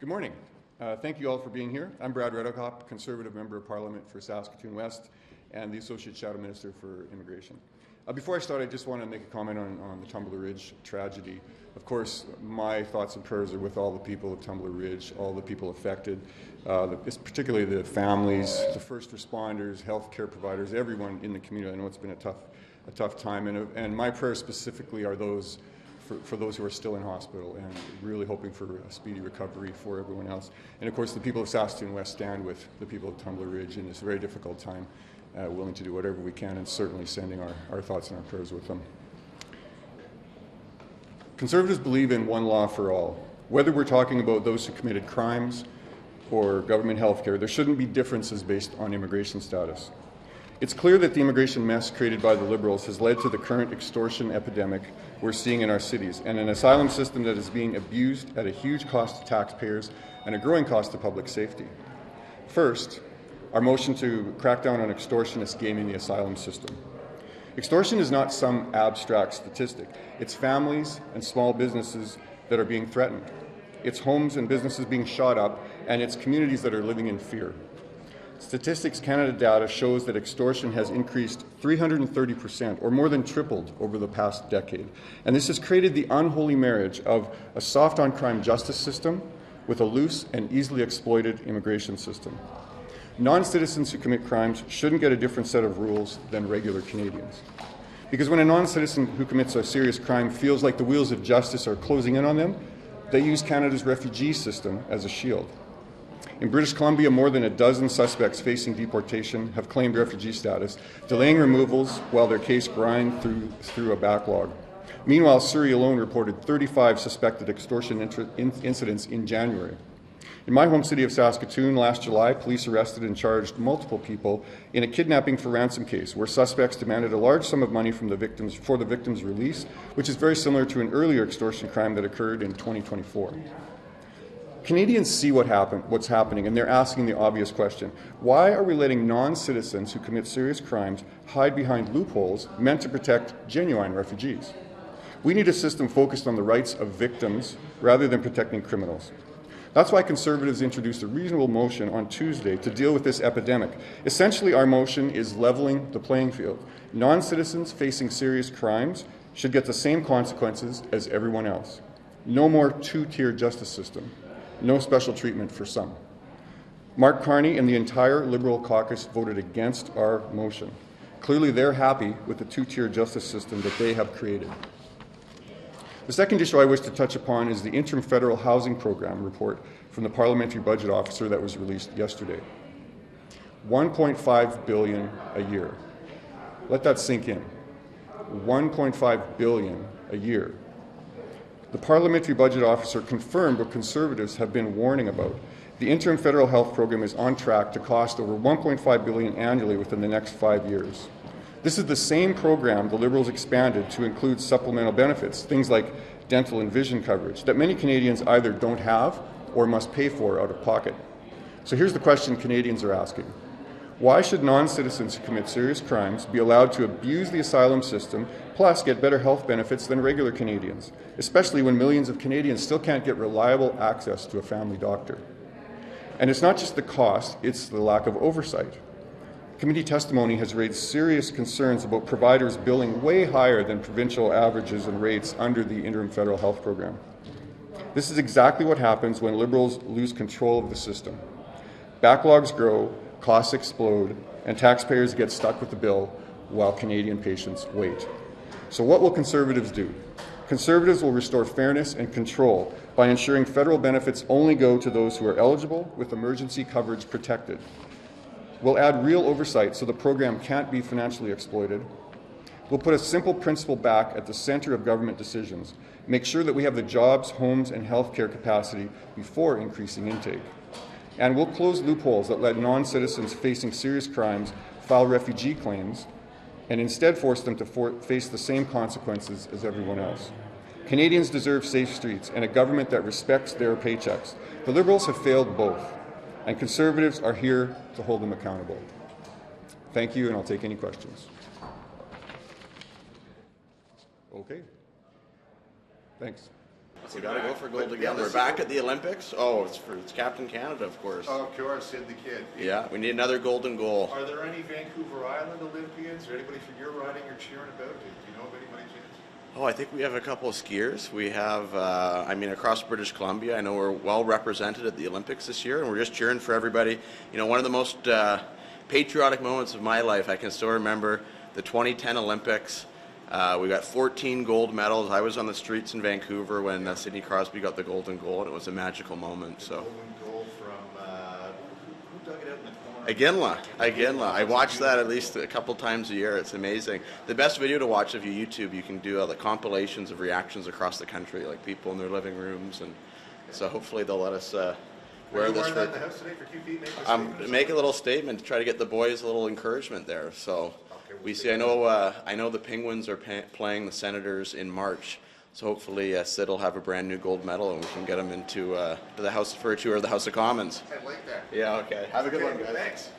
Good morning. Thank you all for being here. I'm Brad Redekopp, Conservative Member of Parliament for Saskatoon West and the Associate Shadow Minister for Immigration. Before I start, I just want to make a comment on the Tumbler Ridge tragedy. Of course, my thoughts and prayers are with all the people of Tumbler Ridge, all the people affected, particularly the families, the first responders, healthcare providers, everyone in the community. I know it's been a tough time, and my prayers specifically are those for those who are still in hospital, and really hoping for a speedy recovery for everyone else. And of course, the people of Saskatoon West stand with the people of Tumbler Ridge in this very difficult time, willing to do whatever we can, and certainly sending our thoughts and our prayers with them. Conservatives believe in one law for all. Whether we're talking about those who committed crimes or government health care, there shouldn't be differences based on immigration status. It's clear that the immigration mess created by the Liberals has led to the current extortion epidemic we're seeing in our cities, and an asylum system that is being abused at a huge cost to taxpayers and a growing cost to public safety. First, our motion to crack down on extortion is gaming the asylum system. Extortion is not some abstract statistic. It's families and small businesses that are being threatened. It's homes and businesses being shot up, and it's communities that are living in fear. Statistics Canada data shows that extortion has increased 330%, or more than tripled, over the past decade. And this has created the unholy marriage of a soft-on-crime justice system with a loose and easily exploited immigration system. Non-citizens who commit crimes shouldn't get a different set of rules than regular Canadians. Because when a non-citizen who commits a serious crime feels like the wheels of justice are closing in on them, they use Canada's refugee system as a shield. In British Columbia, more than a dozen suspects facing deportation have claimed refugee status, delaying removals while their case grinds through a backlog. Meanwhile, Surrey alone reported 35 suspected extortion incidents in January. In my home city of Saskatoon, last July, police arrested and charged multiple people in a kidnapping for ransom case, where suspects demanded a large sum of money from the victim's release, which is very similar to an earlier extortion crime that occurred in 2024. Canadians see what's happening, and they're asking the obvious question: why are we letting non-citizens who commit serious crimes hide behind loopholes meant to protect genuine refugees? We need a system focused on the rights of victims rather than protecting criminals. That's why Conservatives introduced a reasonable motion on Tuesday to deal with this epidemic. Essentially, our motion is leveling the playing field. Non-citizens facing serious crimes should get the same consequences as everyone else. No more two-tier justice system. No special treatment for some. Mark Carney and the entire Liberal caucus voted against our motion. Clearly, they're happy with the two-tier justice system that they have created. The second issue I wish to touch upon is the interim federal housing program report from the Parliamentary Budget Officer that was released yesterday. $1.5 billion a year. Let that sink in. $1.5 billion a year. The Parliamentary Budget Officer confirmed what Conservatives have been warning about. The interim federal health program is on track to cost over $1.5 billion annually within the next 5 years. This is the same program the Liberals expanded to include supplemental benefits, things like dental and vision coverage, that many Canadians either don't have or must pay for out of pocket. So here's the question Canadians are asking. Why should non-citizens who commit serious crimes be allowed to abuse the asylum system, plus get better health benefits than regular Canadians, especially when millions of Canadians still can't get reliable access to a family doctor? And it's not just the cost, it's the lack of oversight. Committee testimony has raised serious concerns about providers billing way higher than provincial averages and rates under the interim federal health program. This is exactly what happens when Liberals lose control of the system. Backlogs grow, costs explode, and taxpayers get stuck with the bill while Canadian patients wait. So what will Conservatives do? Conservatives will restore fairness and control by ensuring federal benefits only go to those who are eligible, with emergency coverage protected. We'll add real oversight so the program can't be financially exploited. We'll put a simple principle back at the center of government decisions. Make sure that we have the jobs, homes, and healthcare capacity before increasing intake. And we'll close loopholes that let non-citizens facing serious crimes file refugee claims and instead force them to face the same consequences as everyone else. Canadians deserve safe streets and a government that respects their paychecks. The Liberals have failed both, and Conservatives are here to hold them accountable. Thank you, and I'll take any questions. Okay. Thanks. We got to go for gold again. We're back at the Olympics. Oh, it's Captain Canada, of course. Oh, of course, Sid the Kid. Yeah, we need another golden goal. Are there any Vancouver Island Olympians or anybody from your riding you're cheering about? Do you know of anybody, James? Oh, I think we have a couple of skiers. We have, across British Columbia, I know we're well represented at the Olympics this year, and we're just cheering for everybody. You know, one of the most patriotic moments of my life, I can still remember the 2010 Olympics. We got 14 gold medals. I was on the streets in Vancouver when Sidney Crosby got the golden goal, and it was a magical moment. The so. golden goal from, who dug it out in the corner? Aginla. I watch that at least a couple times a year. It's amazing. The best video to watch if you YouTube, you can do the compilations of reactions across the country, like people in their living rooms, and so hopefully they'll let us wear this for... in the house today for QP? Make a little statement to try to get the boys a little encouragement there. So we see. I know the Penguins are playing the Senators in March. So hopefully Sid will have a brand new gold medal and we can get him into to the House for a tour of the House of Commons. I like that. Yeah. Okay. Have a good one, guys. Thanks.